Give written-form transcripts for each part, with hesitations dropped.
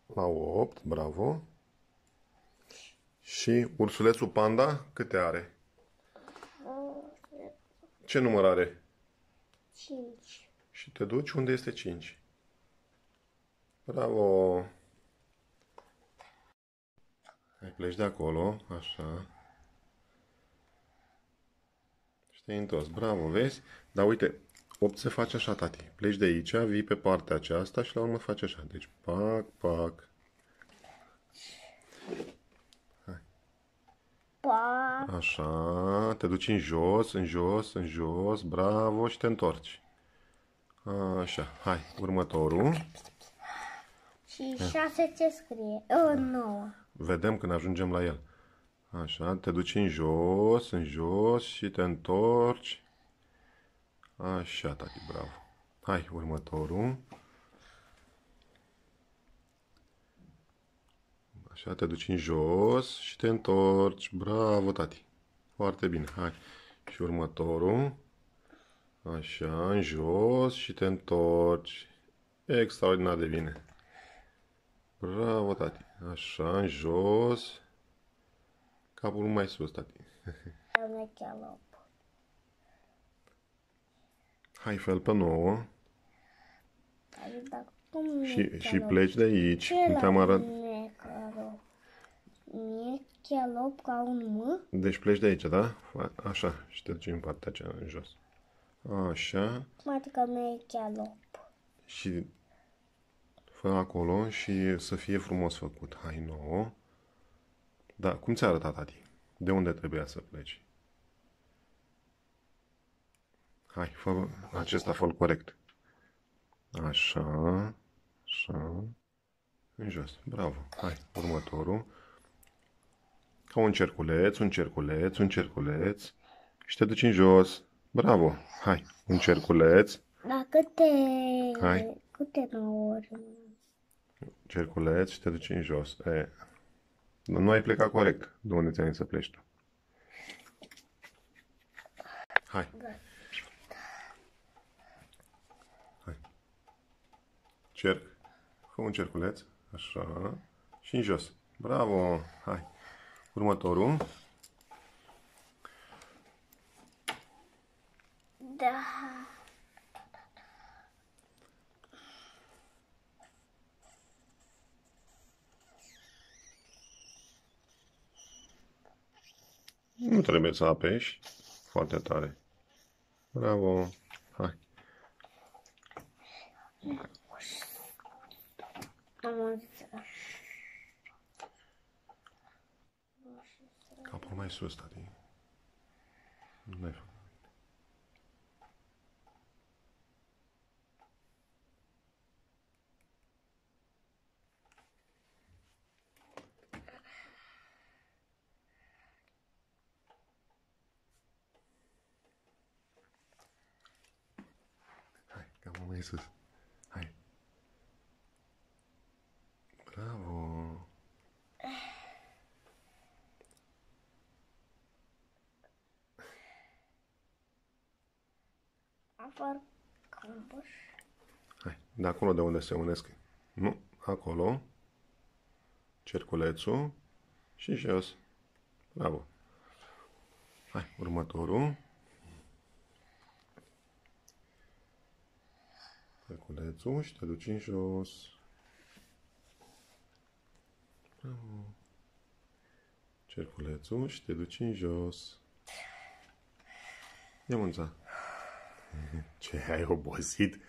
La 8, bravo. Și ursulețul panda câte are? Ce număr are? 5. Și te duci unde este 5. Bravo! Hai, pleci de acolo, așa. Și te-ai întors. Bravo, vezi? Dar uite, 8 se face așa, tati. Pleci de aici, vii pe partea aceasta și la urmă faci așa. Deci, pac, pac. Hai. Pa. Așa, te duci în jos, în jos, în jos. Bravo și te întorci. Așa, hai, următorul. Și 6 ce scrie? 9. Vedem când ajungem la el. Așa, te duci în jos și te întorci. Așa, tati, bravo. Hai, următorul. Așa, te duci în jos și te întorci. Bravo, tati. Foarte bine. Hai. Și următorul. Așa, în jos și te întorci. Extraordinar de bine. Bravo, tati. Așa, în jos. Capul mai sus, tati. Hai, fel pe 9. Și pleci de aici. Cum te-am arătat. Chelop ca un M. Deci pleci de aici, da? Așa. Și te duci în partea aceea, în jos. Așa. Adică nu e chelop. Și fă acolo și să fie frumos făcut. Hai, 9. Da, cum ți-a arătat, tati? De unde trebuia să pleci? Hai, fă acesta, fă corect. Așa. Așa. În jos. Bravo. Hai, următorul. Ca un cerculeț, un cerculeț, un cerculeț. Și te duci în jos. Bravo. Hai, un cerculeț. Da, câte 9 ori? Cerculeț și te duci în jos. Nu ai plecat corect de unde ți-ai să pleci tu. Hai. Hai. Cerc. Fă un cerculeț. Așa. Și în jos. Bravo. Hai. Următorul. Da. Nu trebuie să apeși foarte tare. Bravo. Hai. Capul mai sus, tati. Nu ai făcut. Hai, capul mai sus. Hai. Bravo. Apar cambuș. Hai, de acolo de unde se unesc. Nu, acolo. Cerculețul și jos. Bravo. Hai, următorul. Cerculețul și te duci în jos. Bravo. Cerculețul și te duci în jos. Ia mânța. Ce, ai obosit?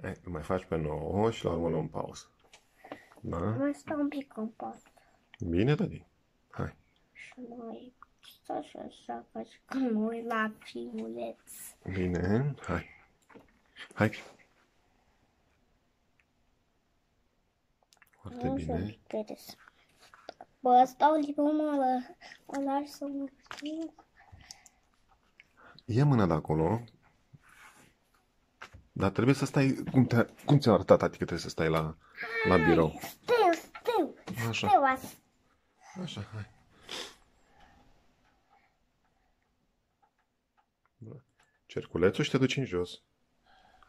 Hai, mai faci pe 9 și la urmă luăm pauză. Da? Mai stau un pic în pat. Bine, tati. Hai. Și mai stau și așa, ca și când mă uit la filmuleț. Bine, hai. Hai. Foarte bine. Bă, stau liber, mă lași să mă schimb. Ia mâna de acolo. Dar trebuie să stai... Cum ți-a arătat, tati, că trebuie să stai la birou? Steu. Așa. Așa, hai. Cerculețul și te duci în jos.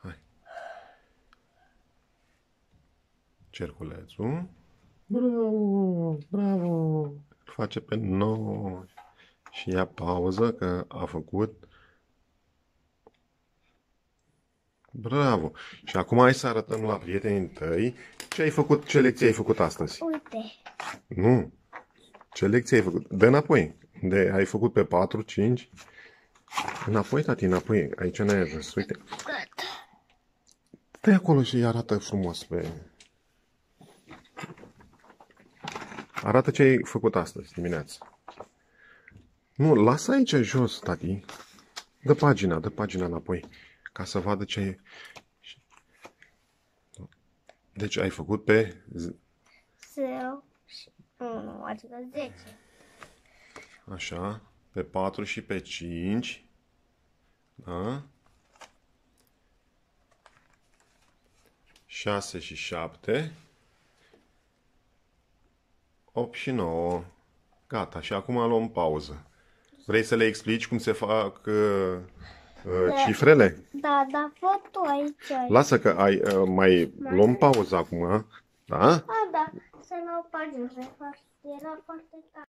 Hai. cerculețul. Bravo, bravo. Îl face pe 9. Și ia pauză că a făcut. Bravo. Și acum hai să arătăm la prietenii tăi ce lecție ai făcut astăzi. Uite. Nu. Ce lecție ai făcut? Dă înapoi. Ai făcut pe 4, 5. Înapoi, tati, înapoi. Aici n-ai ajuns. Uite. Gata. Stai acolo și îi arată frumos pe... Arată ce ai făcut astăzi dimineața. Nu, lasă aici jos, tati. Dă pagina înapoi. Ca să vadă ce ai... Deci ai făcut pe... 0 și 1, adică 10. Așa. Pe 4 și pe 5. Da? 6 și 7. 8 și 9. Gata. Și acum luăm pauză. Vrei să le explici cum se fac cifrele? Da, da, fă tu aici. Lasă că mai luăm pauză acum. Da? Da, să nu o pagină, era foarte tare.